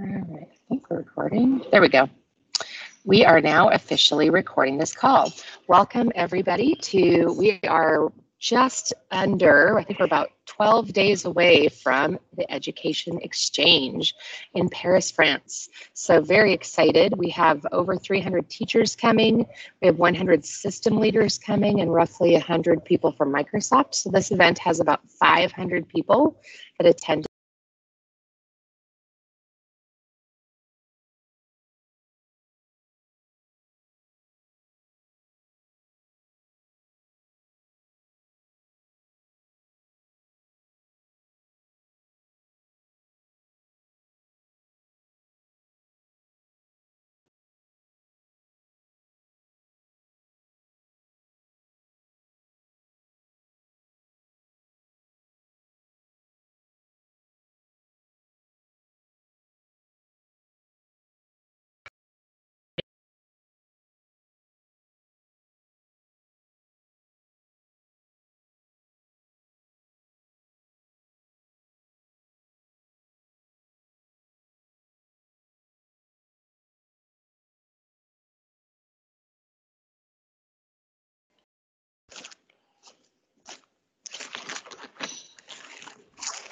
All right, I think we're recording. There we go. We are now officially recording this call. Welcome everybody we are just under, I think we're about 12 days away from the Education Exchange in Paris, France. So very excited. We have over 300 teachers coming. We have 100 system leaders coming and roughly 100 people from Microsoft. So this event has about 500 people that attend.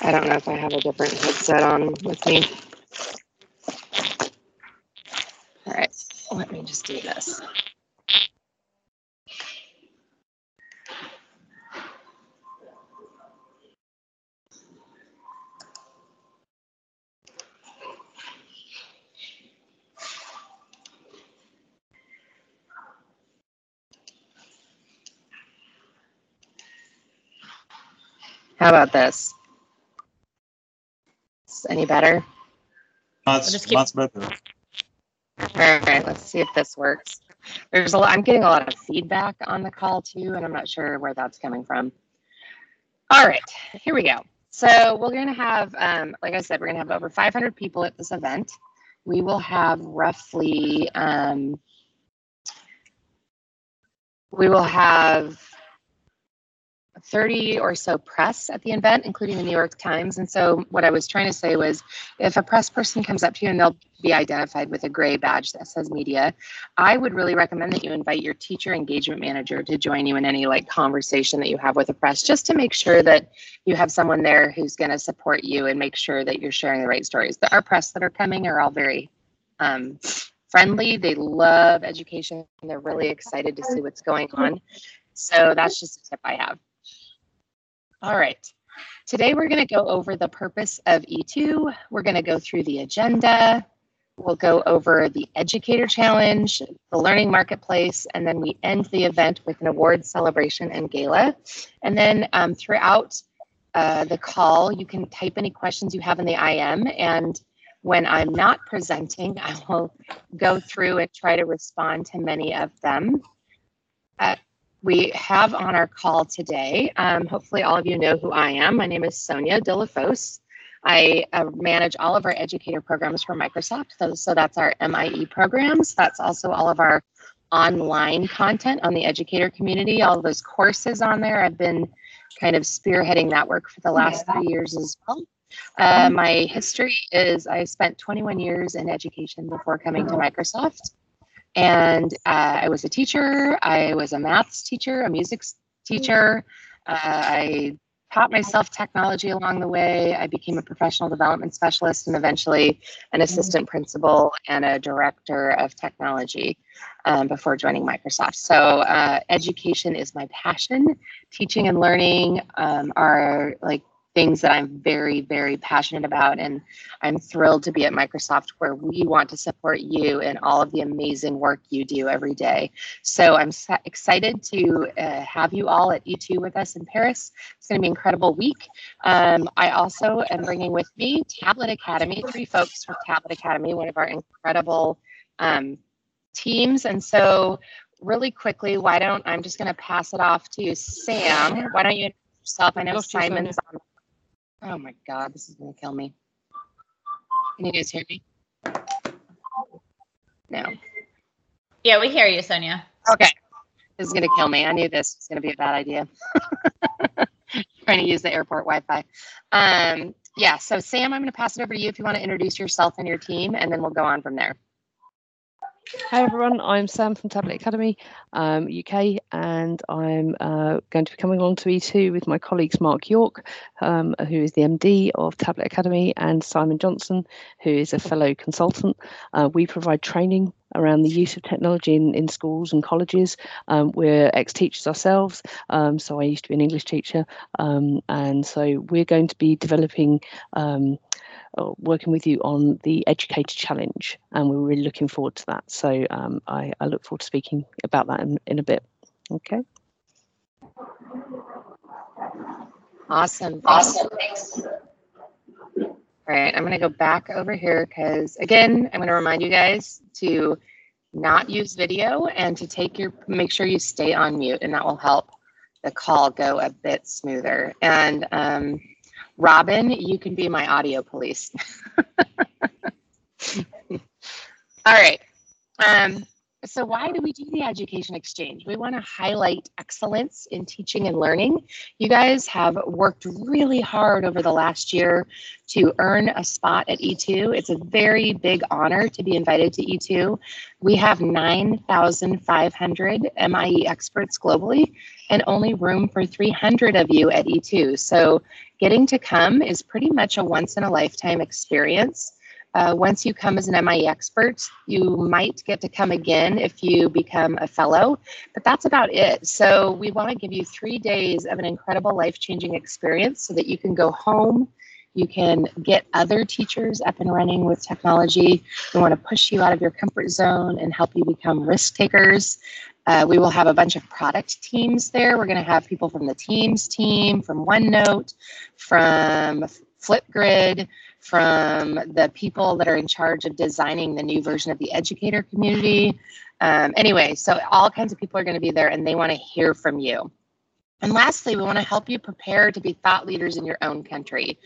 I don't know if I have a different headset on with me. All right, let me just do this. How about this? Any better? Much better. All right, let's see if this works. I'm getting a lot of feedback on the call too, and I'm not sure where that's coming from. All right, here we go. So we're going to have, like I said, we're going to have over 500 people at this event. We will have roughly, we will have 30 or so press at the event, including the New York Times. And so what I was trying to say was, if a press person comes up to you and they'll be identified with a gray badge that says media, I would really recommend that you invite your teacher engagement manager to join you in any conversation that you have with the press, just to make sure that you have someone there who's going to support you and make sure that you're sharing the right stories. Our press that are coming are all very friendly. They love education. They're really excited to see what's going on. So that's just a tip I have. All right, today we're going to go over the purpose of E2. We're going to go through the agenda. We'll go over the educator challenge, the learning marketplace, and then we end the event with an award celebration and gala. And then throughout the call, you can type any questions you have in the IM. And when I'm not presenting, I will go through and try to respond to many of them. We have on our call today, hopefully all of you know who I am. My name is Sonia De La Fosse. I manage all of our educator programs for Microsoft. So that's our MIE programs. That's also all of our online content on the educator community, all of those courses on there. I've been kind of spearheading that work for the last 3 years as well. My history is I spent 21 years in education before coming to Microsoft. And I was a teacher, I was a maths teacher, a music teacher. I taught myself technology along the way. I became a professional development specialist and eventually an assistant principal and a director of technology before joining Microsoft. So education is my passion. Teaching and learning are things that I'm very, very passionate about. And I'm thrilled to be at Microsoft, where we want to support you in all of the amazing work you do every day. So I'm excited to have you all at E2 with us in Paris. It's going to be an incredible week. I also am bringing with me Tablet Academy, 3 folks from Tablet Academy, one of our incredible teams. And so really quickly, I'm just going to pass it off to Sam. Why don't you introduce yourself? I know Simon's on. Oh my God, this is going to kill me. Can you guys hear me? No. Yeah, we hear you, Sonia. Okay. This is going to kill me. I knew this was going to be a bad idea. Trying to use the airport Wi-Fi. Yeah, so Sam, I'm going to pass it over to you if you want to introduce yourself and your team, and then we'll go on from there. Hi everyone, I'm Sam from Tablet Academy UK, and I'm going to be coming along to E2 with my colleagues Mark York, who is the MD of Tablet Academy, and Simon Johnson, who is a fellow consultant. We provide training around the use of technology in schools and colleges. We're ex-teachers ourselves, so I used to be an English teacher, and so we're going to be developing working with you on the Educator Challenge, and we're really looking forward to that. So I look forward to speaking about that in a bit. Okay. Awesome. Thanks. All right, I'm going to go back over here because, again, I'm going to remind you guys to not use video and to make sure you stay on mute, and that will help the call go a bit smoother. And Robin, you can be my audio police. All right. So why do we do the education exchange? We want to highlight excellence in teaching and learning. You guys have worked really hard over the last year to earn a spot at E2. It's a very big honor to be invited to E2. We have 9,500 MIE experts globally and only room for 300 of you at E2. So getting to come is pretty much a once in a lifetime experience. Once you come as an MIE expert, you might get to come again if you become a fellow, but that's about it. So we want to give you 3 days of an incredible life-changing experience so that you can go home, you can get other teachers up and running with technology. We want to push you out of your comfort zone and help you become risk takers. We will have a bunch of product teams there. We're going to have people from the Teams team, from OneNote, from Flipgrid, from the people that are in charge of designing the new version of the educator community. Anyway, so all kinds of people are going to be there, and they want to hear from you. And lastly, we want to help you prepare to be thought leaders in your own country.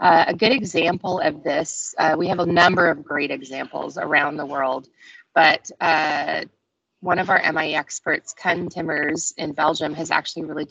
A good example of this, we have a number of great examples around the world, but one of our MIE experts, Ken Timmers in Belgium, has actually really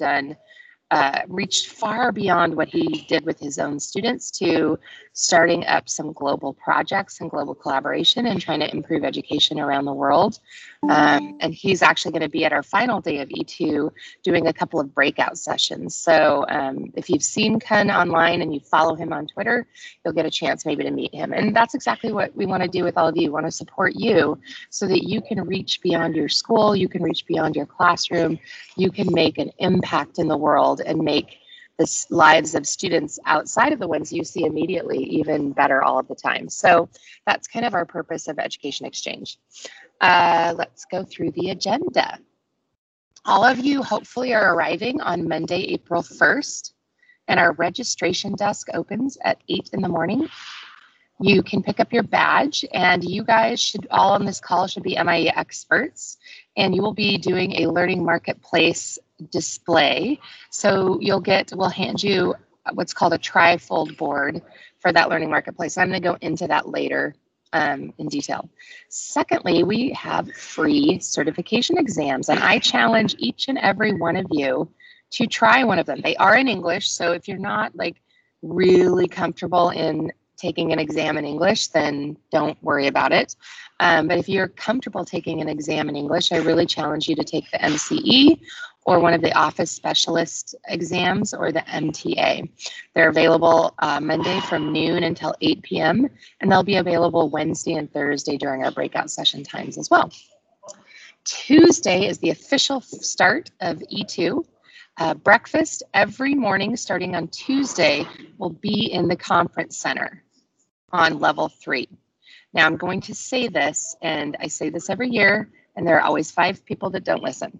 reached far beyond what he did with his own students to starting up some global projects and global collaboration and trying to improve education around the world. And he's actually going to be at our final day of E2 doing a couple of breakout sessions. So if you've seen Ken online and you follow him on Twitter, you'll get a chance maybe to meet him. And that's exactly what we want to do with all of you. We want to support you so that you can reach beyond your school, you can reach beyond your classroom, you can make an impact in the world and make the lives of students outside of the ones you see immediately even better all of the time. So that's kind of our purpose of Education Exchange. Let's go through the agenda. All of you hopefully are arriving on Monday, April 1st, and our registration desk opens at 8 in the morning. You can pick up your badge, and you guys should all on this call should be MIE experts, and you will be doing a learning marketplace display. So we'll hand you what's called a trifold board for that learning marketplace. I'm going to go into that later in detail. Secondly, we have free certification exams, and I challenge each and every one of you to try one of them. They are in English, so if you're not like really comfortable in taking an exam in English, then don't worry about it. But if you're comfortable taking an exam in English, I really challenge you to take the MCE or one of the office specialist exams or the MTA. They're available Monday from noon until 8 p.m. and they'll be available Wednesday and Thursday during our breakout session times as well. Tuesday is the official start of E2. Breakfast every morning starting on Tuesday will be in the conference center on level 3. Now I'm going to say this, and I say this every year, and there are always 5 people that don't listen.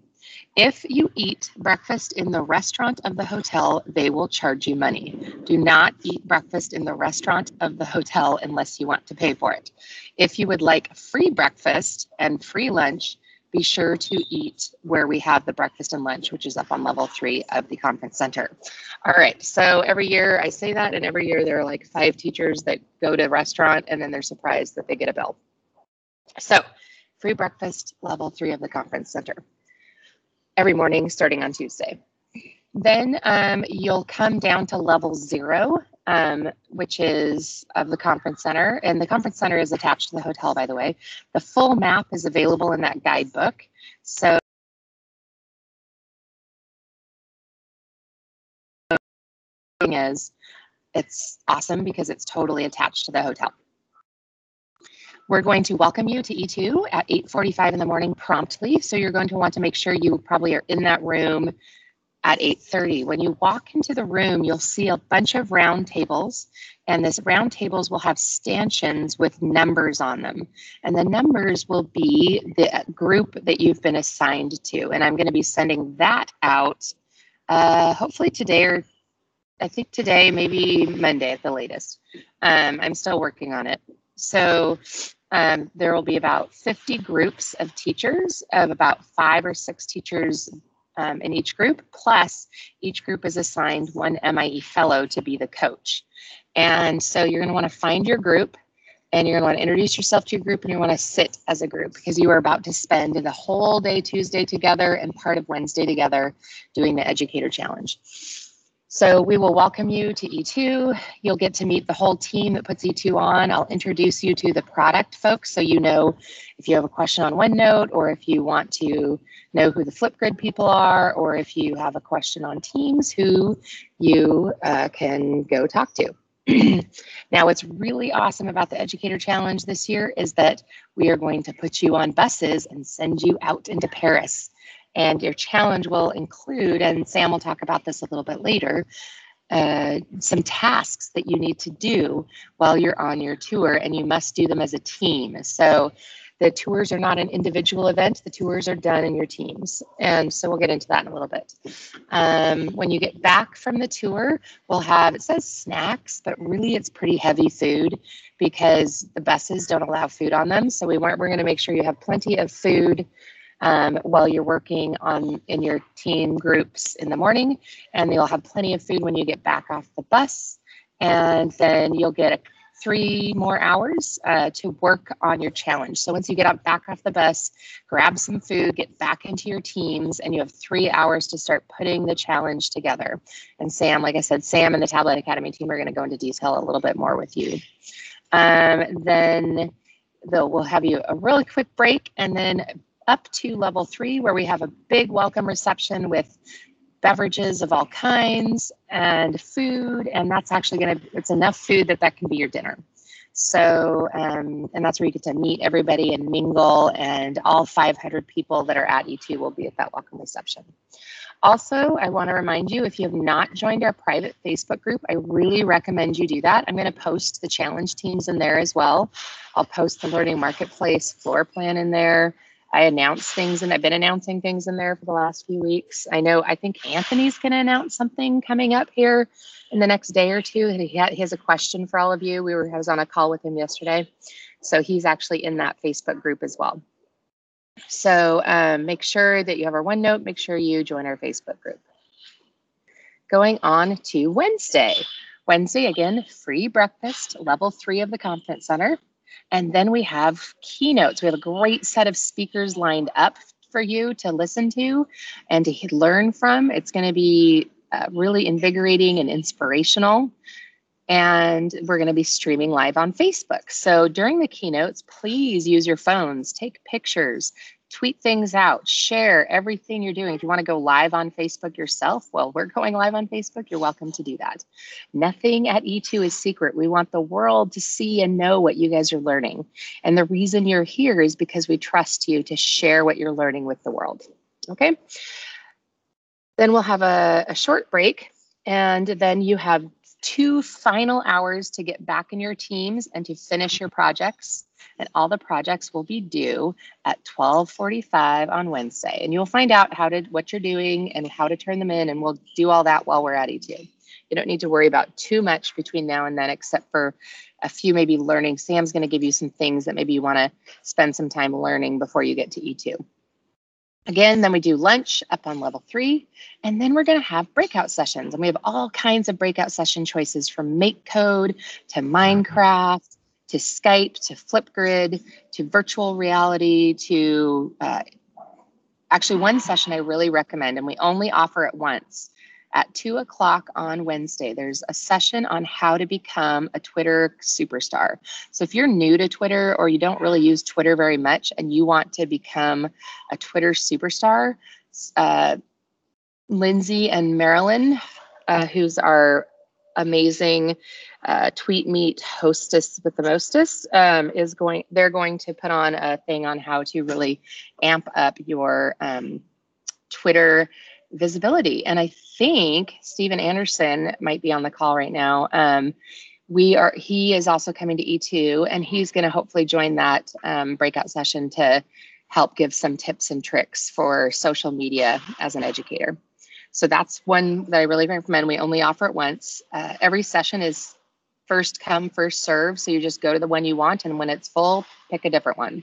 If you eat breakfast in the restaurant of the hotel, they will charge you money. Do not eat breakfast in the restaurant of the hotel unless you want to pay for it. If you would like free breakfast and free lunch, be sure to eat where we have the breakfast and lunch, which is up on level 3 of the conference center. All right, so every year I say that, and every year there are like 5 teachers that go to a restaurant and then they're surprised that they get a bill. So free breakfast, level 3 of the conference center, every morning starting on Tuesday. Then you'll come down to level 0, which is of the conference center. And the conference center is attached to the hotel, by the way. The full map is available in that guidebook. So it's awesome because it's totally attached to the hotel. We're going to welcome you to E2 at 8:45 in the morning promptly. So you're going to want to make sure you probably are in that room at 8:30. When you walk into the room, you'll see a bunch of round tables, and this round tables will have stanchions with numbers on them. And the numbers will be the group that you've been assigned to. And I'm going to be sending that out hopefully today, or I think today, maybe Monday at the latest. I'm still working on it. So there will be about 50 groups of teachers, of about 5 or 6 teachers in each group, plus each group is assigned one MIE fellow to be the coach. And so you're going to want to find your group, and you're going to want to introduce yourself to your group, and you want to sit as a group because you are about to spend the whole day Tuesday together and part of Wednesday together doing the educator challenge. So we will welcome you to E2. You'll get to meet the whole team that puts E2 on. I'll introduce you to the product folks so you know if you have a question on OneNote, or if you want to know who the Flipgrid people are, or if you have a question on Teams, who you can go talk to. Now, what's really awesome about the Educator Challenge this year is that we are going to put you on buses and send you out into Paris. And your challenge will include, and Sam will talk about this a little bit later, some tasks that you need to do while you're on your tour, and you must do them as a team. So the tours are not an individual event, the tours are done in your teams. And so we'll get into that in a little bit. When you get back from the tour, we'll have, it says snacks, but really it's pretty heavy food because the buses don't allow food on them. So we're going to make sure you have plenty of food while you're working in your team groups in the morning, and you'll have plenty of food when you get back off the bus, and then you'll get 3 more hours to work on your challenge. So once you get back off the bus, grab some food, get back into your teams, and you have 3 hours to start putting the challenge together. And Sam, like I said, Sam and the Tablet Academy team are going to go into detail a little bit more with you. Then we'll have you a really quick break, and then up to level 3, where we have a big welcome reception with beverages of all kinds and food, and that's actually it's enough food that can be your dinner. So, and that's where you get to meet everybody and mingle, and all 500 people that are at E2 will be at that welcome reception. Also, I want to remind you, if you have not joined our private Facebook group, I really recommend you do that. I'm going to post the challenge teams in there as well. I'll post the Learning Marketplace floor plan in there. I announce things, and I've been announcing things in there for the last few weeks. I think Anthony's going to announce something coming up here in the next day or two. He has a question for all of you. I was on a call with him yesterday. So he's actually in that Facebook group as well. So make sure that you have our OneNote, make sure you join our Facebook group. Going on to Wednesday. Wednesday, again, free breakfast, level 3 of the Conference Center. And then we have keynotes. We have a great set of speakers lined up for you to listen to and to learn from. It's going to be really invigorating and inspirational. And we're going to be streaming live on Facebook. So during the keynotes, please use your phones, take pictures, tweet things out, share everything you're doing. If you want to go live on Facebook yourself, well, we're going live on Facebook. You're welcome to do that. Nothing at E2 is secret. We want the world to see and know what you guys are learning. And the reason you're here is because we trust you to share what you're learning with the world. Okay? Then we'll have a short break, and then you have 2 final hours to get back in your teams and to finish your projects. And all the projects will be due at 12:45 on Wednesday. And you'll find out what you're doing and how to turn them in, and we'll do all that while we're at E2. You don't need to worry about too much between now and then, except for a few maybe learning. Sam's going to give you some things that maybe you want to spend some time learning before you get to E2. Again, then we do lunch up on level 3, and then we're going to have breakout sessions. And we have all kinds of breakout session choices, from MakeCode to Minecraft to Skype to Flipgrid to virtual reality to actually one session I really recommend, and we only offer it once. at 2 o'clock on Wednesday. There's a session on how to become a Twitter superstar. So if you're new to Twitter or you don't really use Twitter very much and you want to become a Twitter superstar, Lindsay and Marilyn, who's our amazing tweet meet hostess with the mostest, they're going to put on a thing on how to really amp up your Twitter visibility. And I think Steven Anderson might be on the call right now. He is also coming to E2, and he's going to hopefully join that breakout session to help give some tips and tricks for social media as an educator. So that's one that I really recommend. We only offer it once. Every session is first come, first serve. So you just go to the one you want, and when it's full, pick a different one.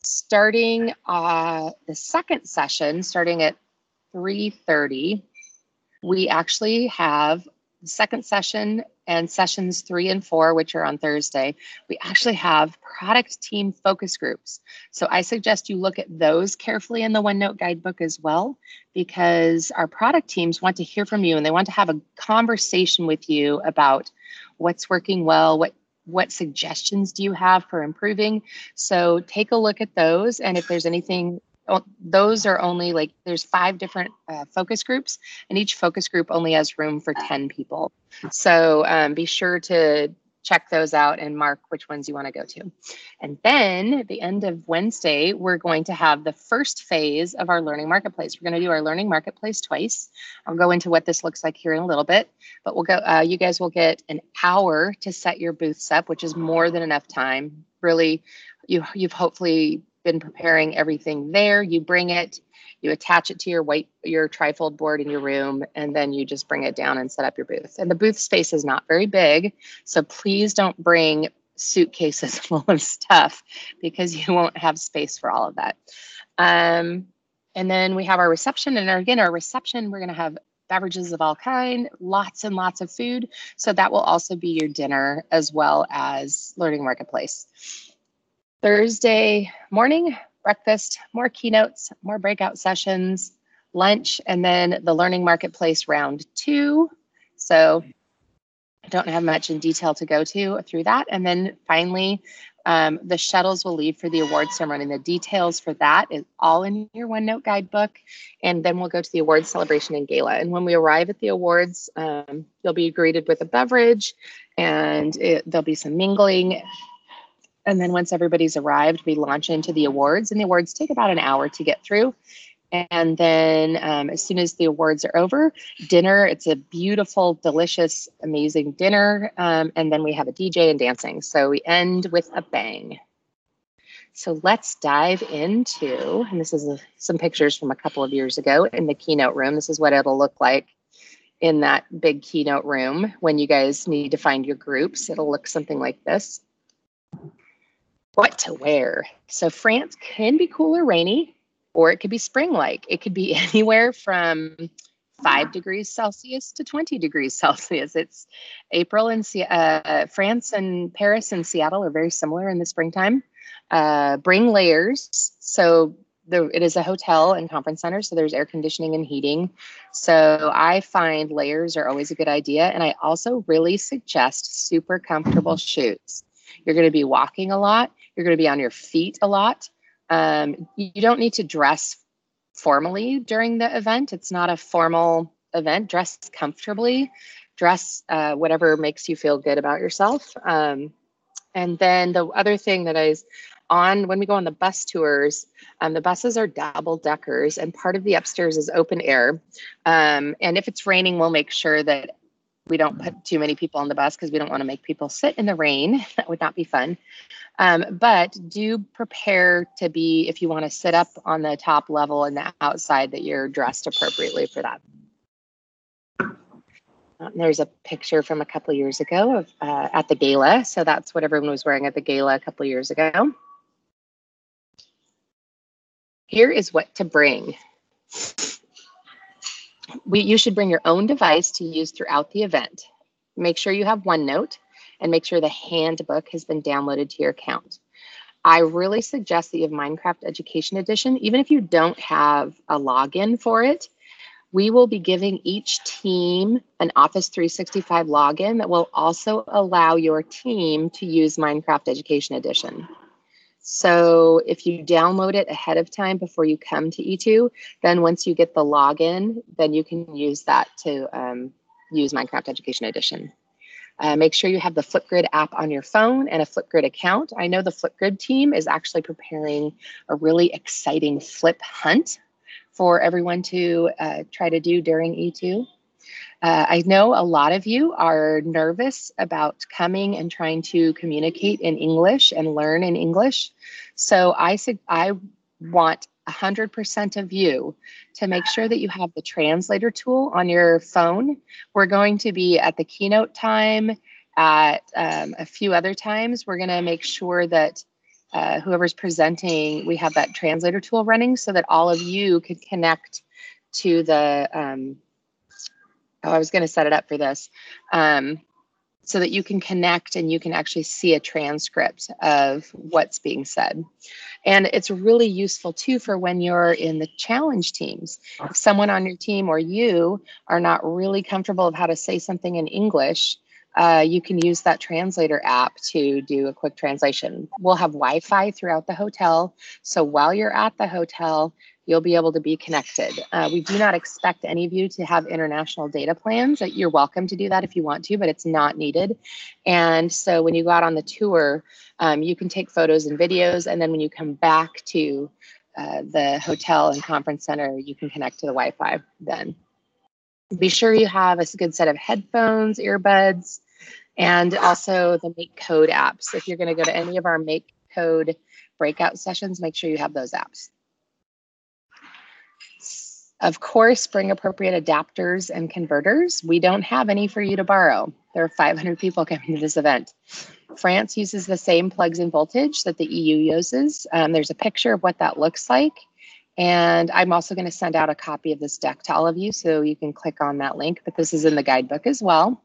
Starting the second session, starting at 3:30, we actually have the second session and sessions 3 and 4, which are on Thursday. We actually have product team focus groups. So I suggest you look at those carefully in the OneNote guidebook as well, because our product teams want to hear from you and they want to have a conversation with you about what's working well, what suggestions do you have for improving. So take a look at those, and if there's anything, those are only there's 5 different focus groups, and each focus group only has room for 10 people. So be sure to check those out and mark which ones you want to go to. And then at the end of Wednesday, we're going to have the first phase of our Learning Marketplace. We're going to do our Learning Marketplace twice. I'll go into what this looks like here in a little bit, but we'll go. You guys will get an hour to set your booths up, which is more than enough time. Really, you've hopefully been preparing everything there. You bring it, you attach it to your trifold board in your room, and then you just bring it down and set up your booth. And the booth space is not very big, so please don't bring suitcases full of stuff because you won't have space for all of that. And then we have our reception, and again, our reception, we're going to have beverages of all kind, lots and lots of food. So that will also be your dinner as well as Learning Marketplace. Thursday morning, breakfast, more keynotes, more breakout sessions, lunch, and then the Learning Marketplace round 2. So I don't have much in detail to go to through that. And then finally, the shuttles will leave for the award ceremony. And the details for that is all in your OneNote guidebook. And then we'll go to the awards celebration and gala. And when we arrive at the awards, you'll be greeted with a beverage, and there'll be some mingling. And then once everybody's arrived, we launch into the awards, and the awards take about an hour to get through. And then as soon as the awards are over, dinner, it's a beautiful, delicious, amazing dinner. And then we have a DJ and dancing. So we end with a bang. So let's dive into, and this is some pictures from a couple of years ago in the keynote room. This is what it'll look like in that big keynote room when you guys need to find your groups. It'll look something like this. What to wear. So France can be cool or rainy, or it could be spring-like. It could be anywhere from 5 degrees Celsius to 20 degrees Celsius. It's April in France and Paris and Seattle are very similar in the springtime. Bring layers. So it is a hotel and conference center, so there's air conditioning and heating. So I find layers are always a good idea. And I also really suggest super comfortable shoes. You're going to be walking a lot. You're going to be on your feet a lot. You don't need to dress formally during the event. It's not a formal event. Dress comfortably. Dress whatever makes you feel good about yourself. And then the other thing that when we go on the bus tours, the buses are double deckers, and part of the upstairs is open air. And if it's raining, we'll make sure that we don't put too many people on the bus because we don't want to make people sit in the rain. That would not be fun. But do prepare to be, if you want to sit up on the top level and the outside, that you're dressed appropriately for that. There's a picture from a couple of years ago of at the gala. So that's what everyone was wearing at the gala a couple of years ago. Here is what to bring. You should bring your own device to use throughout the event. Make sure you have OneNote, and make sure the handbook has been downloaded to your account. I really suggest that you have Minecraft Education Edition. Even if you don't have a login for it, We will be giving each team an Office 365 login that will also allow your team to use Minecraft Education Edition. So if you download it ahead of time before you come to E2, then once you get the login, then you can use that to use Minecraft Education Edition. Make sure you have the Flipgrid app on your phone and a Flipgrid account. I know the Flipgrid team is actually preparing a really exciting flip hunt for everyone to try to do during E2. I know a lot of you are nervous about coming and trying to communicate in English and learn in English. So I want 100% of you to make sure that you have the translator tool on your phone. We're going to be at the keynote time, at a few other times. We're going to make sure that whoever's presenting, we have that translator tool running so that all of you could connect to the, I was going to set it up for this, so that you can connect and you can actually see a transcript of what's being said. And it's really useful too for when you're in the challenge teams. If someone on your team or you are not really comfortable of how to say something in English, you can use that translator app to do a quick translation. We'll have Wi-Fi throughout the hotel. So while you're at the hotel, you'll be able to be connected. We do not expect any of you to have international data plans. You're welcome to do that if you want to, but it's not needed. And so when you go out on the tour, you can take photos and videos. And then when you come back to the hotel and conference center, you can connect to the Wi-Fi then. Be sure you have a good set of headphones, earbuds, and also the Make Code apps. If you're going to go to any of our Make Code breakout sessions, make sure you have those apps. Of course, bring appropriate adapters and converters. We don't have any for you to borrow. There are 500 people coming to this event. France uses the same plugs and voltage that the EU uses. There's a picture of what that looks like. And I'm also going to send out a copy of this deck to all of you so you can click on that link, but this is in the guidebook as well.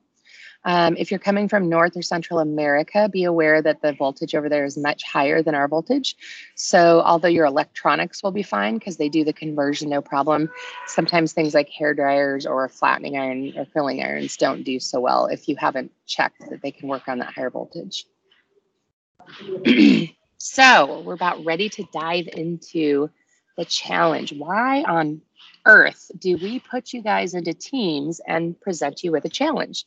If you're coming from North or Central America, be aware that the voltage over there is much higher than our voltage. So although your electronics will be fine because they do the conversion, no problem, sometimes things like hair dryers or flattening iron or curling irons don't do so well if you haven't checked that they can work on that higher voltage. So we're about ready to dive into the challenge. Why on earth do we put you guys into teams and present you with a challenge?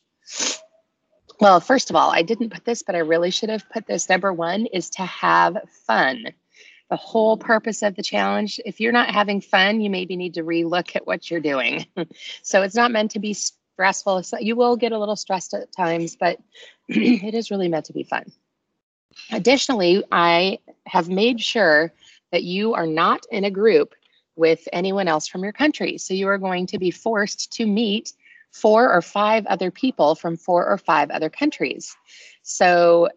Well, first of all, I didn't put this, but I really should have put this. Number one is to have fun. The whole purpose of the challenge, if you're not having fun, you maybe need to relook at what you're doing. So it's not meant to be stressful. So you will get a little stressed at times, but it is really meant to be fun. Additionally, I have made sure that you are not in a group with anyone else from your country. So you are going to be forced to meet 4 or 5 other people from 4 or 5 other countries. So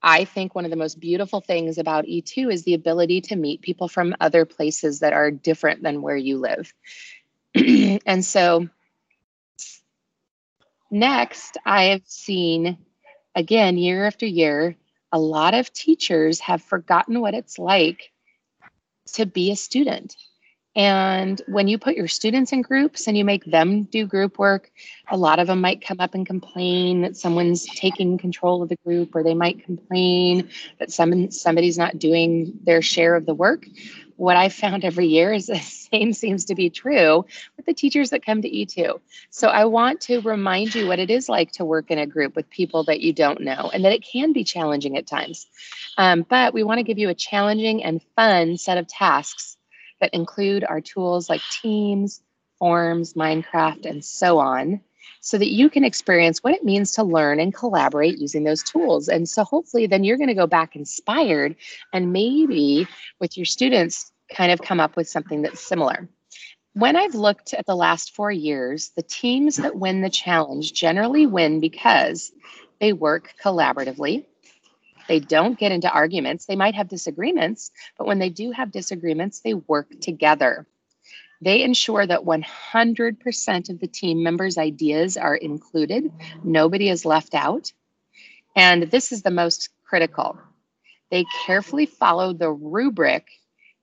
I think one of the most beautiful things about E2 is the ability to meet people from other places that are different than where you live. And so next, I have seen, again, year after year, a lot of teachers have forgotten what it's like to be a student. And when you put your students in groups and you make them do group work, a lot of them might come up and complain that someone's taking control of the group, or they might complain that somebody's not doing their share of the work. What I found every year is the same seems to be true with the teachers that come to E2. So I want to remind you what it is like to work in a group with people that you don't know, and that it can be challenging at times. But we want to give you a challenging and fun set of tasks that include our tools like Teams, Forms, Minecraft, and so on, so that you can experience what it means to learn and collaborate using those tools. And so hopefully then you're going to go back inspired and maybe with your students kind of come up with something that's similar. When I've looked at the last 4 years, the teams that win the challenge generally win because they work collaboratively. They don't get into arguments. They might have disagreements, but when they do have disagreements, they work together. They ensure that 100% of the team members' ideas are included. Nobody is left out. And this is the most critical. They carefully follow the rubric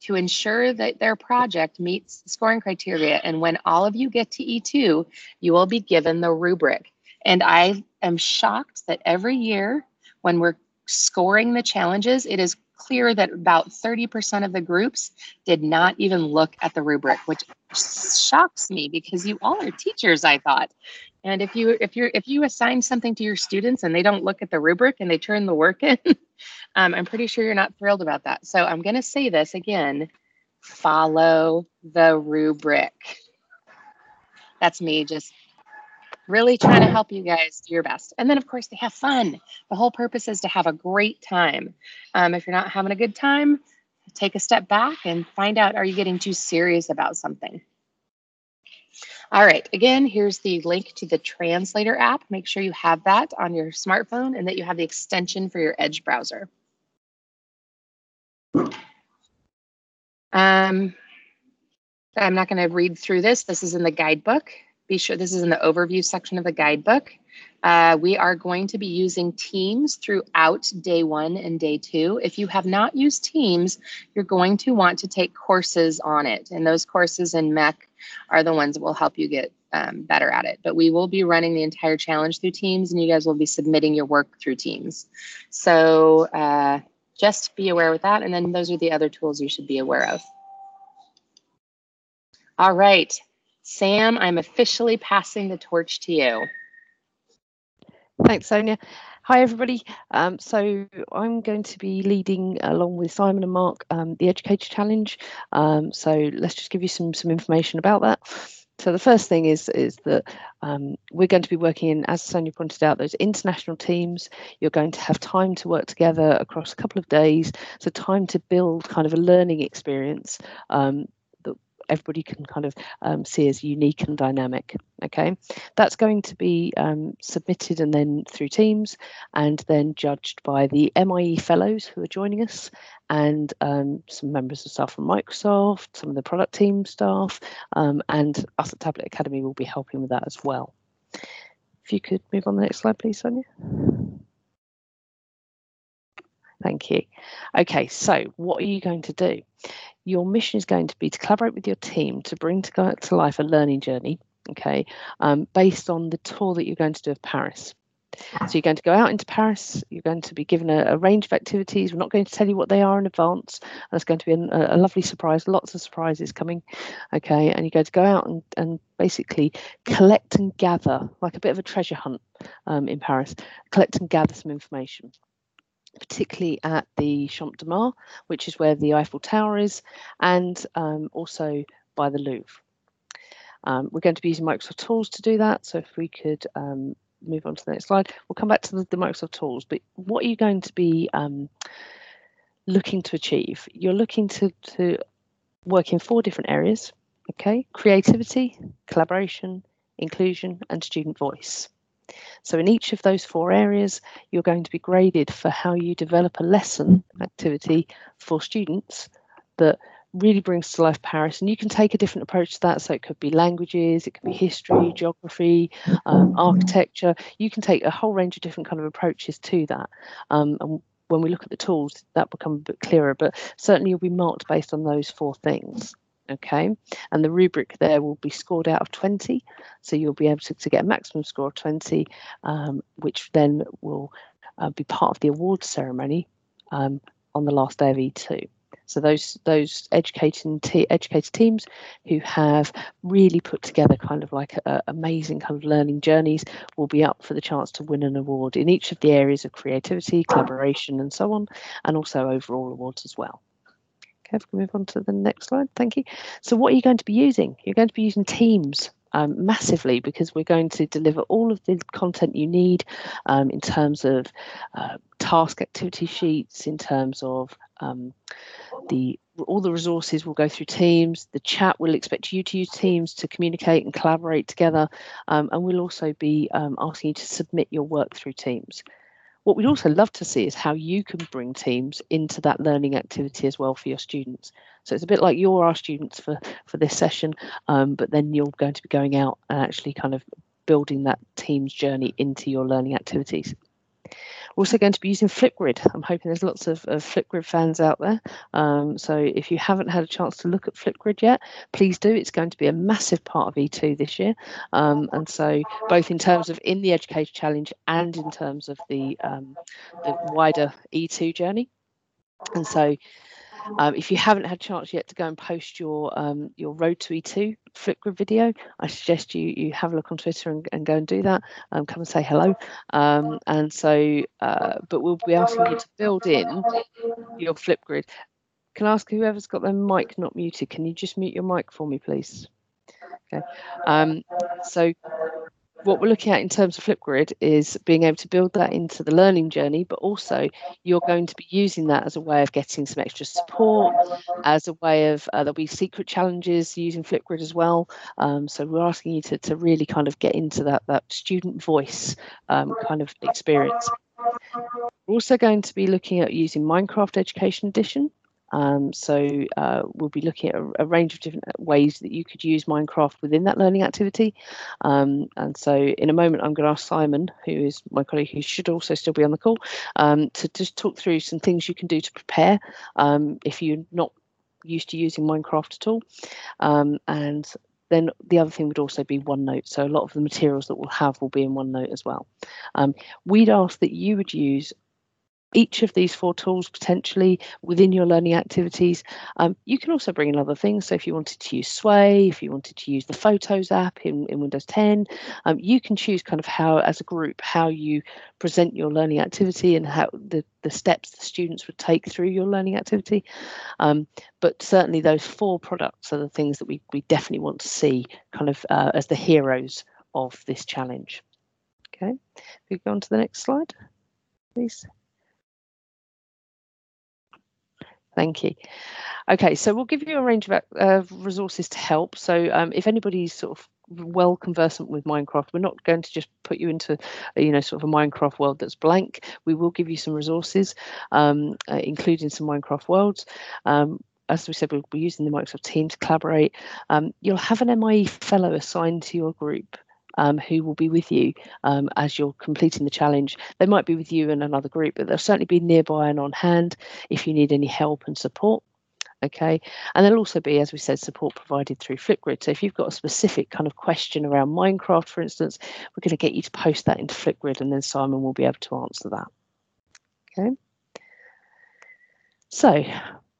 to ensure that their project meets the scoring criteria. And when all of you get to E2, you will be given the rubric. And I am shocked that every year when we're scoring the challenges, it is clear that about 30% of the groups did not even look at the rubric, which shocks me because you all are teachers, I thought. And if you assign something to your students and they don't look at the rubric and they turn the work in, I'm pretty sure you're not thrilled about that. So I'm going to say this again, follow the rubric. That's me just really trying to help you guys do your best. And then of course they have fun. The whole purpose is to have a great time. If you're not having a good time, take a step back and find out, are you getting too serious about something? All right, again, here's the link to the translator app. Make sure you have that on your smartphone and that you have the extension for your Edge browser. I'm not going to read through this. This is in the guidebook. Be sure this is in the overview section of the guidebook. We are going to be using Teams throughout day 1 and day 2. If you have not used Teams, you're going to want to take courses on it. And those courses in MEC are the ones that will help you get better at it. But we will be running the entire challenge through Teams, and you guys will be submitting your work through Teams. So just be aware with that. And then those are the other tools you should be aware of. All right, Sam, I'm officially passing the torch to you. Thanks, Sonia. Hi, everybody. So I'm going to be leading, along with Simon and Mark, the Educator Challenge. So let's just give you some information about that. So the first thing is that we're going to be working in, as Sonia pointed out, those international teams. You're going to have time to work together across a couple of days, so time to build kind of a learning experience that everybody can kind of see as unique and dynamic. Okay, that's going to be submitted and then through Teams, and then judged by the MIE fellows who are joining us, and some members of staff from Microsoft, some of the product team staff, and us at Tablet Academy will be helping with that as well. If you could move on the next slide, please, Sonia. Thank you. Okay, so what are you going to do? Your mission is going to be to collaborate with your team to bring to life a learning journey, okay, based on the tour that you're going to do of Paris. So you're going to go out into Paris, you're going to be given a range of activities. We're not going to tell you what they are in advance. There's going to be a lovely surprise, lots of surprises coming, okay, and you're going to go out and basically collect and gather, like a bit of a treasure hunt in Paris, collect and gather some information, particularly at the Champ de Mars, which is where the Eiffel Tower is, and also by the Louvre. We're going to be using Microsoft tools to do that. So if we could move on to the next slide, we'll come back to the Microsoft tools. But what are you going to be looking to achieve? You're looking to work in 4 different areas, okay? Creativity, collaboration, inclusion, and student voice. So in each of those 4 areas, you're going to be graded for how you develop a lesson activity for students that really brings to life Paris. And you can take a different approach to that. So it could be languages, it could be history, geography, architecture. You can take a whole range of different kind of approaches to that. And when we look at the tools, that will become a bit clearer, but certainly you'll be marked based on those 4 things. Okay, and the rubric there will be scored out of 20, so you'll be able to get a maximum score of 20, which then will be part of the awards ceremony on the last day of E2. So those educated teams who have really put together kind of like amazing kind of learning journeys will be up for the chance to win an award in each of the areas of creativity, collaboration, and so on, and also overall awards as well. Okay, if we can move on to the next slide, thank you. So what are you going to be using? You're going to be using Teams massively, because we're going to deliver all of the content you need in terms of task activity sheets, in terms of all the resources will go through Teams. The chat will expect you to use Teams to communicate and collaborate together, and we'll also be asking you to submit your work through Teams. What we'd also love to see is how you can bring Teams into that learning activity as well for your students. So it's a bit like you're our students for this session, but then you're going to be going out and actually kind of building that Teams journey into your learning activities. Also going to be using Flipgrid. I'm hoping there's lots of Flipgrid fans out there. So if you haven't had a chance to look at Flipgrid yet, please do. It's going to be a massive part of E2 this year. And so both in terms of in the Education Challenge and in terms of the wider E2 journey. And so if you haven't had a chance yet to go and post your Road to E2 Flipgrid video, I suggest you have a look on Twitter and go and do that. Come and say hello. And so, but we'll be asking you to build in your Flipgrid. Can I ask whoever's got their mic not muted, can you just mute your mic for me, please? Okay. So what we're looking at in terms of Flipgrid is being able to build that into the learning journey, but also you're going to be using that as a way of getting some extra support, as a way of, there'll be secret challenges using Flipgrid as well. So we're asking you to really kind of get into that student voice kind of experience. We're also going to be looking at using Minecraft Education Edition. So we'll be looking at a range of different ways that you could use Minecraft within that learning activity. And so in a moment, I'm going to ask Simon, who is my colleague who should also still be on the call, to just talk through some things you can do to prepare if you're not used to using Minecraft at all. And then the other thing would also be OneNote. So a lot of the materials that we'll have will be in OneNote as well. We'd ask that you would use each of these 4 tools potentially within your learning activities. You can also bring in other things. So if you wanted to use Sway, if you wanted to use the Photos app in Windows 10, you can choose kind of how, as a group, how you present your learning activity and how the steps the students would take through your learning activity. But certainly those 4 products are the things that we definitely want to see kind of as the heroes of this challenge. Okay, if we go on to the next slide, please. Thank you. Okay, so we'll give you a range of resources to help. So if anybody's sort of well conversant with Minecraft, we're not going to just put you into, sort of a Minecraft world that's blank. We will give you some resources, including some Minecraft worlds. As we said, we'll be using the Microsoft Teams to collaborate. You'll have an MIE fellow assigned to your group who will be with you as you're completing the challenge. They might be with you in another group, but they'll certainly be nearby and on hand if you need any help and support. Okay, and there'll also be, as we said, support provided through Flipgrid. So if you've got a specific kind of question around Minecraft, for instance, we're going to get you to post that into Flipgrid, and then Simon will be able to answer that. Okay. So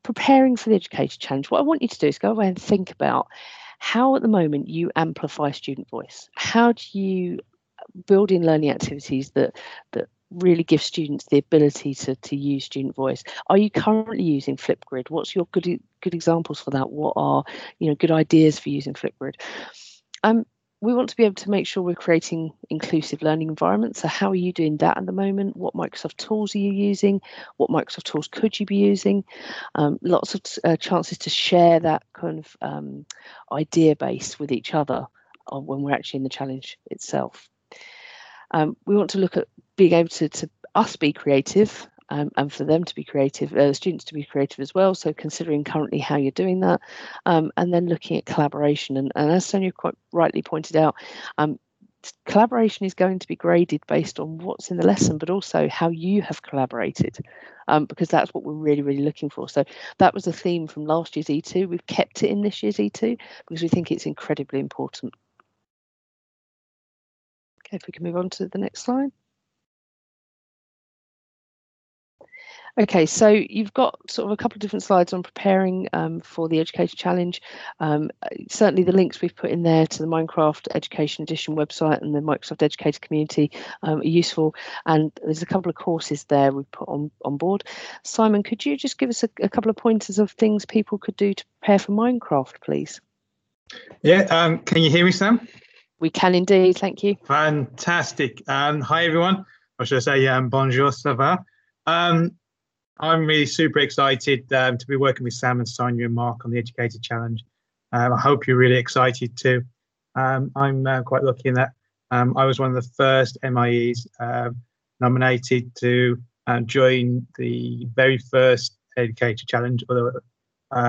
preparing for the Educator Challenge, what I want you to do is go away and think about how at the moment you amplify student voice. How do you build in learning activities that really give students the ability to use student voice? Are you currently using Flipgrid? What's your good examples for that? What are good ideas for using Flipgrid? We want to be able to make sure we're creating inclusive learning environments. So how are you doing that at the moment? What Microsoft tools are you using? What Microsoft tools could you be using? Lots of chances to share that kind of idea base with each other when we're actually in the challenge itself. We want to look at being able to us be creative and for them to be creative, the students to be creative as well. So considering currently how you're doing that, and then looking at collaboration. And as Sonia quite rightly pointed out, collaboration is going to be graded based on what's in the lesson, but also how you have collaborated, because that's what we're really, really looking for. So that was a theme from last year's E2. We've kept it in this year's E2 because we think it's incredibly important. Okay, if we can move on to the next slide. Okay, so you've got sort of a couple of different slides on preparing for the Educator Challenge. Certainly the links we've put in there to the Minecraft Education Edition website and the Microsoft Educator community are useful. And there's a couple of courses there we've put on board. Simon, could you just give us a couple of pointers of things people could do to prepare for Minecraft, please? Yeah, can you hear me, Sam? We can indeed, thank you. Fantastic. Hi, everyone. Or should I say bonjour, ça va? I'm really super excited to be working with Sam and Sonia and Mark on the Educator Challenge. I hope you're really excited too. I'm quite lucky in that I was one of the first MIEs nominated to join the very first Educator Challenge, although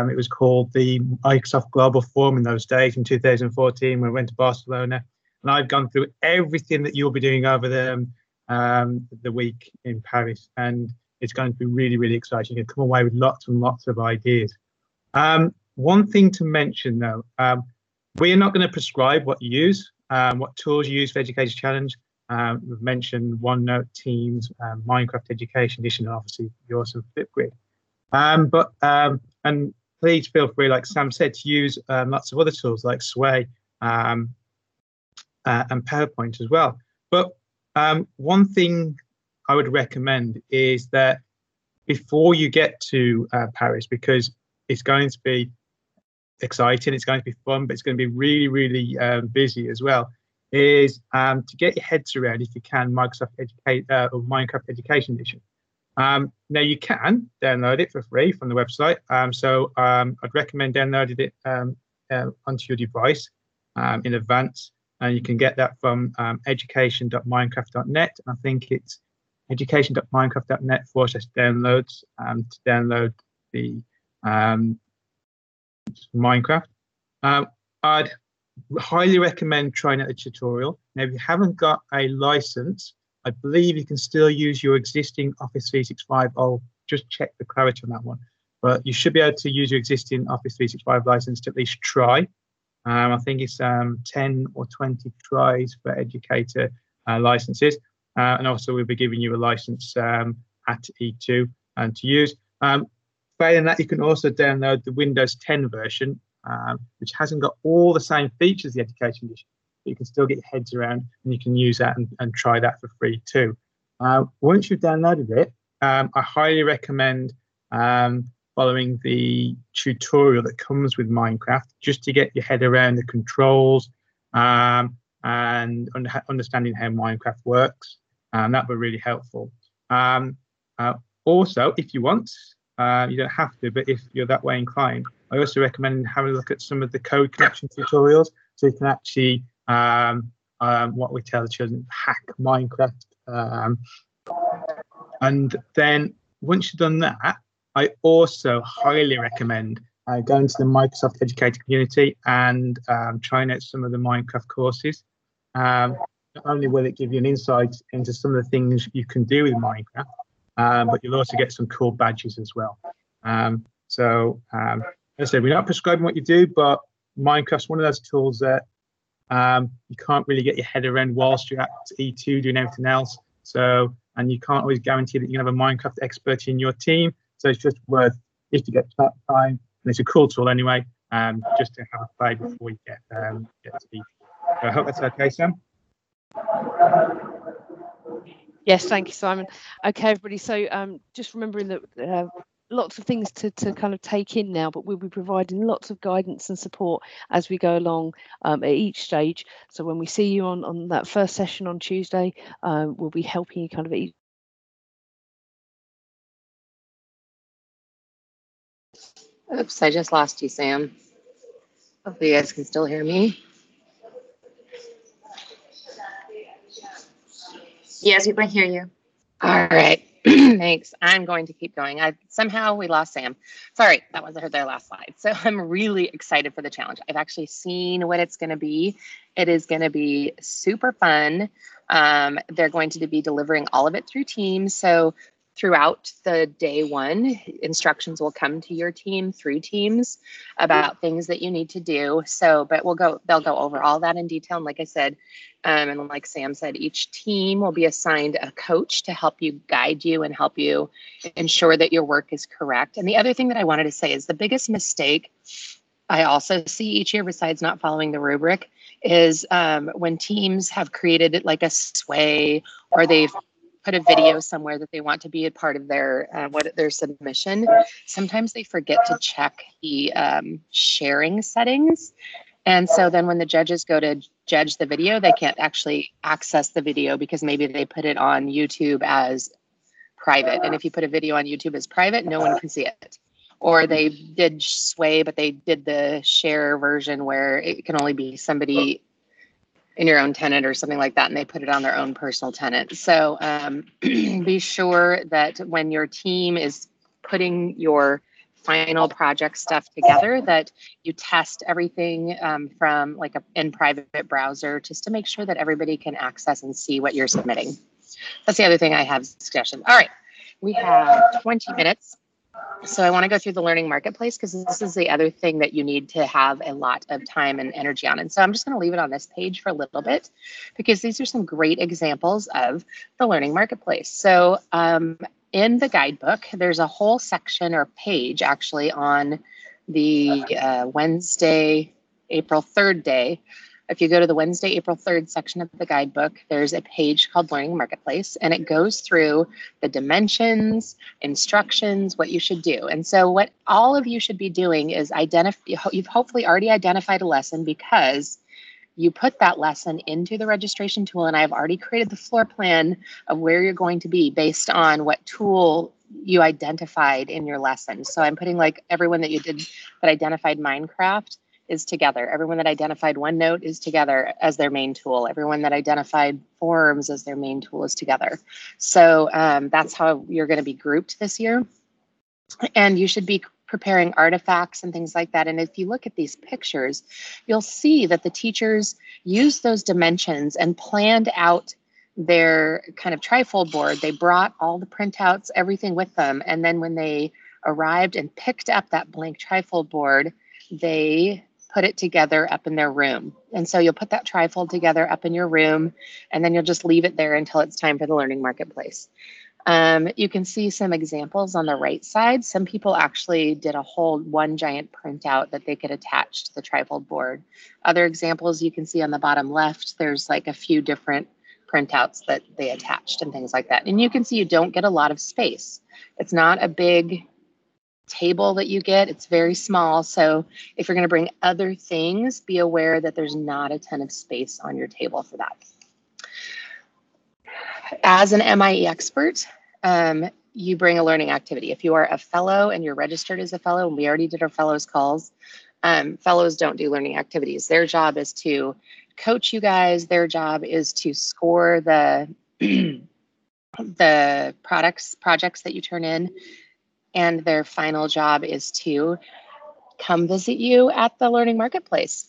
it was called the Microsoft Global Forum in those days in 2014 when I went to Barcelona. And I've gone through everything that you'll be doing over there. the week in Paris, and it's going to be really, really exciting. You'll come away with lots and lots of ideas. One thing to mention though, we are not going to prescribe what you use, what tools you use for Education Challenge. We've mentioned OneNote, Teams, Minecraft Education Edition, and obviously the awesome Flipgrid. And please feel free, like Sam said, to use lots of other tools like Sway and PowerPoint as well. But one thing I would recommend is that before you get to Paris, because it's going to be exciting, it's going to be fun, but it's going to be really, really busy as well, is to get your heads around, if you can, Microsoft or Minecraft Education Edition. Now you can download it for free from the website. I'd recommend downloading it onto your device in advance, and you can get that from education.minecraft.net. I think it's education.minecraft.net/downloads to download the Minecraft. I'd highly recommend trying out the tutorial. Now, if you haven't got a license, I believe you can still use your existing Office 365. I'll just check the clarity on that one. But you should be able to use your existing Office 365 license to at least try. I think it's 10 or 20 tries for educator licenses. And also we'll be giving you a license at E2 to use. Failing that, you can also download the Windows 10 version, which hasn't got all the same features as the Education Edition. But you can still get your heads around, and you can use that and try that for free too. Once you've downloaded it, I highly recommend following the tutorial that comes with Minecraft, just to get your head around the controls and understanding how Minecraft works. That would be really helpful. Also, if you want, you don't have to, but if you're that way inclined, I also recommend having a look at some of the code connection tutorials, so you can actually, what we tell the children, hack Minecraft. And then once you've done that, I also highly recommend going to the Microsoft Educator community and trying out some of the Minecraft courses. Not only will it give you an insight into some of the things you can do with Minecraft, but you'll also get some cool badges as well. As I said, we're not prescribing what you do, but Minecraft's one of those tools that you can't really get your head around whilst you're at E2 doing everything else. And you can't always guarantee that you can have a Minecraft expert in your team. So it's just worth, if you get time, and it's a cool tool anyway, just to have a play before you get to E2. So I hope that's okay, Sam. Yes, thank you, Simon. Okay, everybody. So just remembering that lots of things to kind of take in now, but we'll be providing lots of guidance and support as we go along at each stage. So when we see you on that first session on Tuesday, we'll be helping you kind of each. Oops, I just lost you, Sam. Hopefully you guys can still hear me. Yes, we can hear you. All right. Thanks. I'm going to keep going. Somehow we lost Sam. Sorry, that wasn't their last slide. So I'm really excited for the challenge. I've actually seen what it's going to be. It is going to be super fun. They're going to be delivering all of it through Teams. So throughout the day one, instructions will come to your team through Teams about things that you need to do. So, but they'll go over all that in detail. And like I said, and like Sam said, each team will be assigned a coach to help you, guide you, and help you ensure that your work is correct. And the other thing that I wanted to say is the biggest mistake I also see each year, besides not following the rubric, is when teams have created like a sway, or they've put a video somewhere that they want to be a part of their submission. Sometimes they forget to check the sharing settings. And so then when the judges go to judge the video, they can't actually access the video because maybe they put it on YouTube as private. And if you put a video on YouTube as private, no one can see it. Or they did sway, but they did the share version where it can only be somebody in your own tenant or something like that, and they put it on their own personal tenant. So be sure that when your team is putting your final project stuff together, that you test everything from like in private browser, just to make sure that everybody can access and see what you're submitting. That's the other thing I have suggestions. All right, we have 20 minutes. So I want to go through the learning marketplace because this is the other thing that you need to have a lot of time and energy on. And so I'm just going to leave it on this page for a little bit because these are some great examples of the learning marketplace. So in the guidebook, there's a whole section or page actually on the Wednesday, April 3rd day. If you go to the Wednesday, April 3rd section of the guidebook, there's a page called Learning Marketplace, and it goes through the dimensions, instructions, what you should do. And so what all of you should be doing is you've hopefully already identified a lesson because you put that lesson into the registration tool, and I've already created the floor plan of where you're going to be based on what tool you identified in your lesson. So I'm putting like everyone that you did that identified Minecraft is together. Everyone that identified OneNote is together as their main tool. Everyone that identified Forms as their main tool is together. So that's how you're going to be grouped this year. And you should be preparing artifacts and things like that. And if you look at these pictures, you'll see that the teachers used those dimensions and planned out their kind of trifold board. They brought all the printouts, everything with them. And then when they arrived and picked up that blank trifold board, they put it together up in their room. And so you'll put that trifold together up in your room, and then you'll just leave it there until it's time for the learning marketplace. You can see some examples on the right side. Some people actually did a whole one giant printout that they could attach to the trifold board. Other examples you can see on the bottom left, there's like a few different printouts that they attached and things like that. And you can see you don't get a lot of space. It's not a big table that you get. It's very small. So if you're going to bring other things, be aware that there's not a ton of space on your table for that. As an MIE expert, you bring a learning activity. If you are a fellow and you're registered as a fellow, and we already did our fellows calls, fellows don't do learning activities. Their job is to coach you guys. Their job is to score the the projects that you turn in. And their final job is to come visit you at the Learning Marketplace.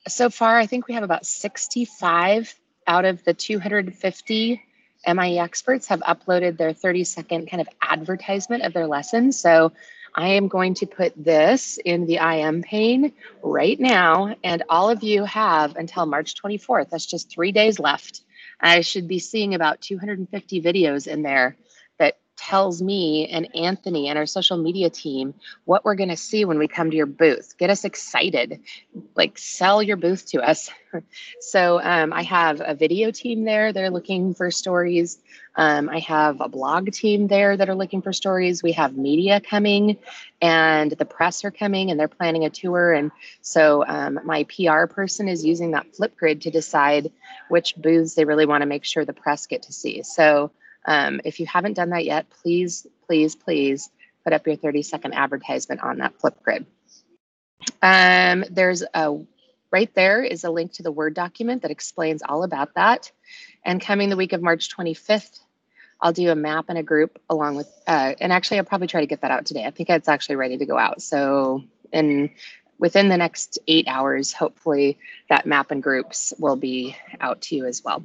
So far, I think we have about 65 out of the 250 MIE experts have uploaded their 30-second kind of advertisement of their lesson. So I am going to put this in the IM pane right now, and all of you have until March 24th. That's just 3 days left. I should be seeing about 250 videos in there that tells me and Anthony and our social media team what we're going to see when we come to your booth. Get us excited, like sell your booth to us. So I have a video team there. They're looking for stories. I have a blog team there that are looking for stories. We have media coming and the press are coming and they're planning a tour. And so my PR person is using that Flipgrid to decide which booths they really want to make sure the press get to see. So if you haven't done that yet, please, please, please put up your 30-second advertisement on that Flipgrid. Right there is a link to the Word document that explains all about that. And coming the week of March 25th, I'll do a map and a group along with, and actually I'll probably try to get that out today. I think it's actually ready to go out. So within the next 8 hours, hopefully that map and groups will be out to you as well.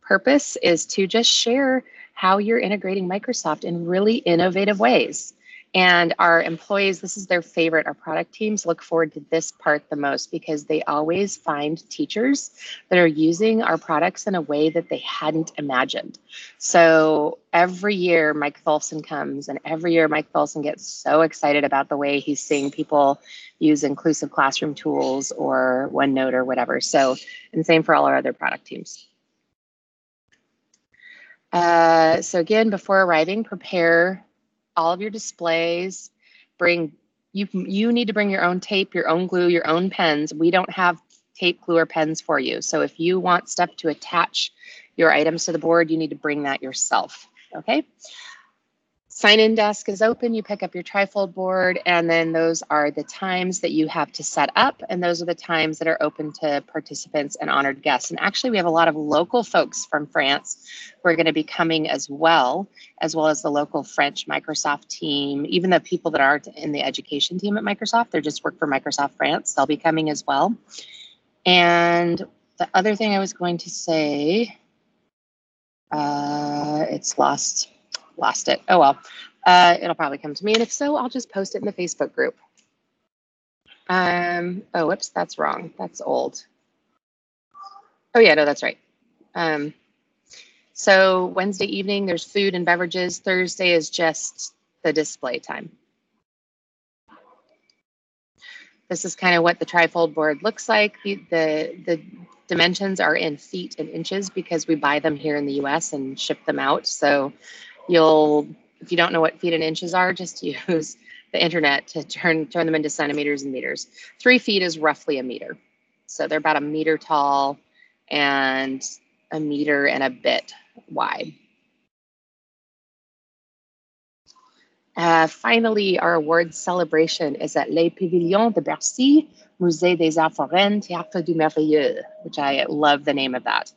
Purpose is to just share how you're integrating Microsoft in really innovative ways. And our employees, this is their favorite. Our product teams look forward to this part the most because they always find teachers that are using our products in a way that they hadn't imagined. So every year Mike Tholfsen comes, and every year Mike Tholfsen gets so excited about the way he's seeing people use inclusive classroom tools or OneNote or whatever. So, and same for all our other product teams. So again, before arriving, prepare all of your displays. You need to bring your own tape, your own glue, your own pens. We don't have tape, glue, or pens for you. So if you want stuff to attach your items to the board, you need to bring that yourself, okay? Sign-in desk is open. You pick up your trifold board, and then those are the times that you have to set up, and those are the times that are open to participants and honored guests. And actually, we have a lot of local folks from France who are going to be coming as well as the local French Microsoft team. Even the people that aren't in the education team at Microsoft, they just work for Microsoft France. They'll be coming as well. And the other thing I was going to say, it's lost it. Oh, well, it'll probably come to me. And if so, I'll just post it in the Facebook group. Oh, whoops, that's wrong. That's old. Oh yeah, no, that's right. So Wednesday evening, there's food and beverages. Thursday is just the display time. This is kind of what the trifold board looks like. The dimensions are in feet and inches because we buy them here in the US and ship them out. So if you don't know what feet and inches are, just use the internet to turn them into centimeters and meters. 3 feet is roughly a meter. So they're about a meter tall and a meter and a bit wide. Finally, our awards celebration is at Les Pavillons de Bercy, Musée des Arts Forains, Théâtre du Merveilleux, which I love the name of that.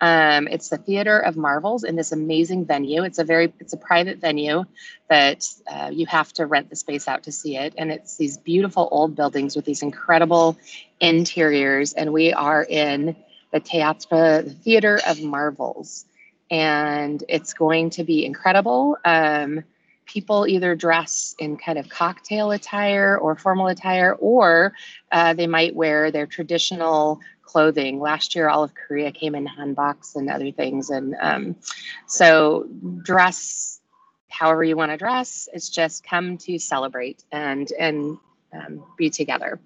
It's the Theater of Marvels in this amazing venue. It's a private venue that you have to rent the space out to see it. And it's these beautiful old buildings with these incredible interiors. And we are in the Theater of Marvels. And it's going to be incredible. People either dress in kind of cocktail attire or formal attire, or they might wear their traditional clothing. Last year, all of Korea came in hanboks and other things. And so dress however you want to dress. It's just come to celebrate and be together.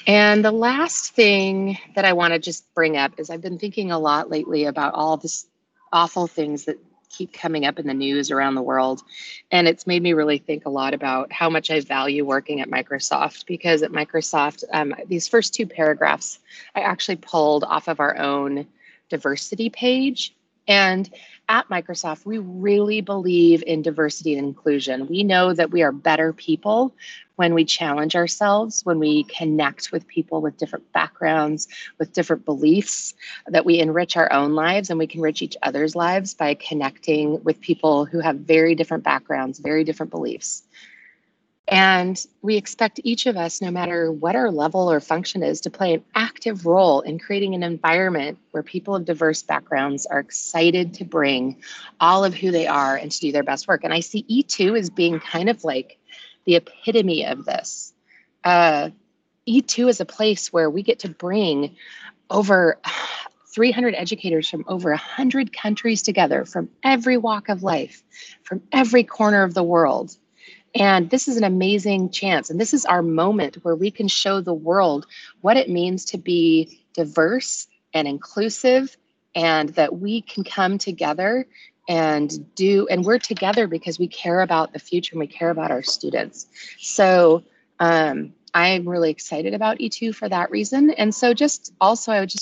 And the last thing that I want to just bring up is I've been thinking a lot lately about all this awful things that keep coming up in the news around the world. And it's made me really think a lot about how much I value working at Microsoft, because at Microsoft, these first 2 paragraphs, I actually pulled off of our own diversity page. And at Microsoft, we really believe in diversity and inclusion. We know that we are better people when we challenge ourselves, when we connect with people with different backgrounds, with different beliefs, that we enrich our own lives and we can enrich each other's lives by connecting with people who have very different backgrounds, very different beliefs. And we expect each of us, no matter what our level or function is, to play an active role in creating an environment where people of diverse backgrounds are excited to bring all of who they are and to do their best work. And I see E2 as being kind of like the epitome of this. E2 is a place where we get to bring over 300 educators from over 100 countries together, from every walk of life, from every corner of the world. And this is an amazing chance. And this is our moment where we can show the world what it means to be diverse and inclusive, and that we can come together and we're together because we care about the future and we care about our students. So I'm really excited about E2 for that reason. And so I just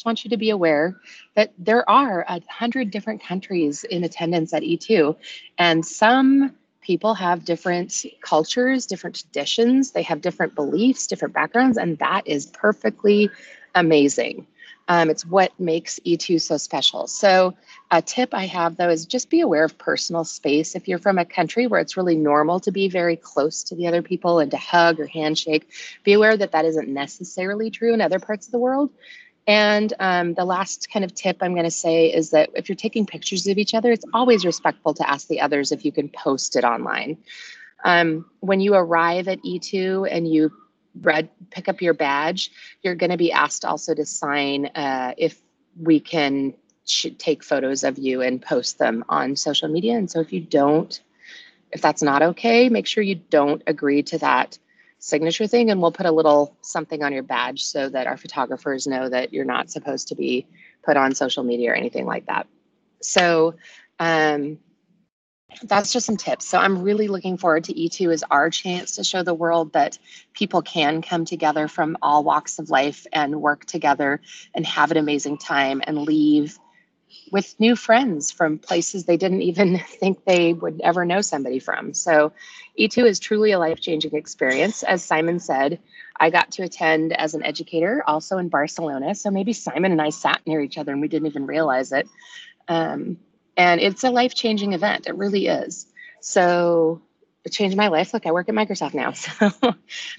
want you to be aware that there are 100 different countries in attendance at E2, and some people have different cultures, different traditions, they have different beliefs, different backgrounds, and that is perfectly amazing. It's what makes E2 so special. So a tip I have, though, is just be aware of personal space. If you're from a country where it's really normal to be very close to the other people and to hug or handshake, be aware that that isn't necessarily true in other parts of the world. And the last kind of tip I'm going to say is that if you're taking pictures of each other, it's always respectful to ask the others if you can post it online. When you arrive at E2 and you pick up your badge, you're going to be asked also to sign if we can take photos of you and post them on social media. And so if that's not okay, make sure you don't agree to that signature thing, and we'll put a little something on your badge so that our photographers know that you're not supposed to be put on social media or anything like that. So that's just some tips. So I'm really looking forward to E2 as our chance to show the world that people can come together from all walks of life and work together and have an amazing time and leave with new friends from places they didn't even think they would ever know somebody from. So E2 is truly a life-changing experience. As Simon said, I got to attend as an educator also in Barcelona. So maybe Simon and I sat near each other and we didn't even realize it. And it's a life-changing event. It really is. So it changed my life. Look, I work at Microsoft now. So,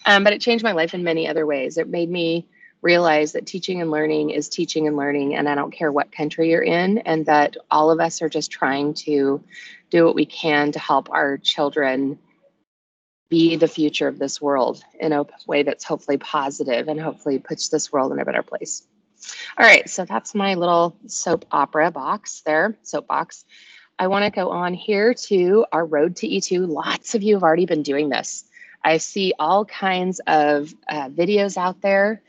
but it changed my life in many other ways. It made me realize that teaching and learning is teaching and learning, and I don't care what country you're in, and that all of us are just trying to do what we can to help our children be the future of this world in a way that's hopefully positive and hopefully puts this world in a better place. All right, so that's my little soap opera box there, soapbox. I want to go on here to our road to E2. Lots of you have already been doing this. I see all kinds of videos out there.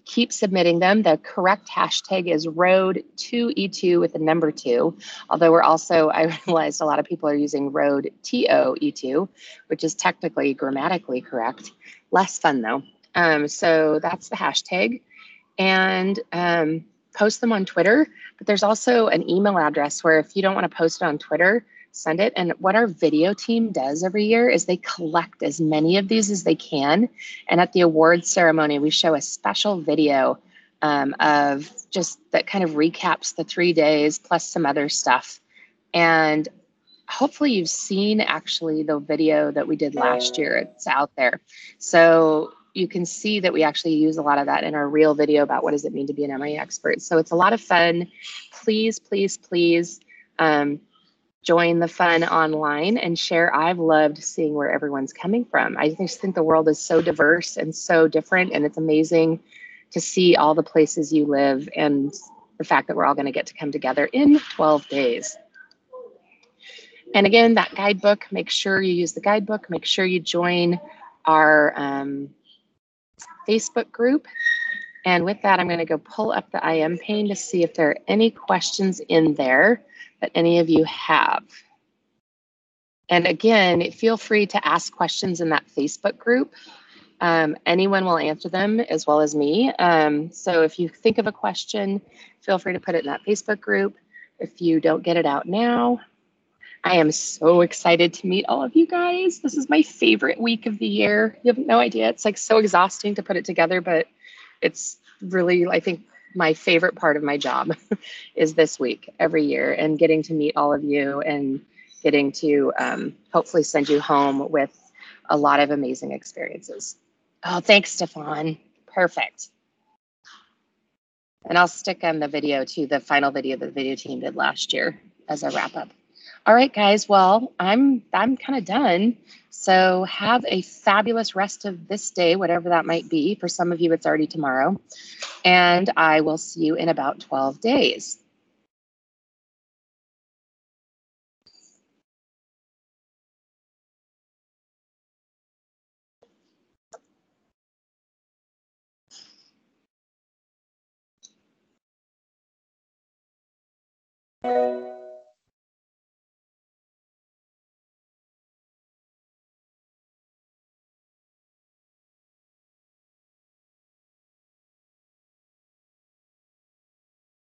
Keep submitting them. The correct hashtag is road to E2 with the number 2. Although we're also, I realized a lot of people are using road to E2, which is technically grammatically correct. Less fun though. So that's the hashtag. And post them on Twitter. But there's also an email address where if you don't want to post it on Twitter, send it. And what our video team does every year is they collect as many of these as they can. And at the awards ceremony, we show a special video of just that kind of recaps the 3 days plus some other stuff. And hopefully you've seen actually the video that we did last year. It's out there. So you can see that we actually use a lot of that in our real video about what does it mean to be an MIE expert. So it's a lot of fun. Please, please, please join the fun online and share. I've loved seeing where everyone's coming from. I just think the world is so diverse and so different, and it's amazing to see all the places you live and the fact that we're all going to get to come together in 12 days. And again, that guidebook, make sure you use the guidebook, make sure you join our Facebook group. And with that, I'm going to go pull up the IM pane to see if there are any questions in there that any of you have. And again, feel free to ask questions in that Facebook group. Anyone will answer them as well as me. So if you think of a question, feel free to put it in that Facebook group. If you don't get it out now, I am so excited to meet all of you guys. This is my favorite week of the year. You have no idea. It's like so exhausting to put it together, but it's really, I think, my favorite part of my job is this week every year, and getting to meet all of you and getting to hopefully send you home with a lot of amazing experiences. Oh, thanks, Stefan. Perfect. And I'll stick on the video too, the final video that the video team did last year as a wrap up. All right, guys, well, I'm kind of done. So have a fabulous rest of this day, whatever that might be. For some of you, it's already tomorrow. And I will see you in about 12 days.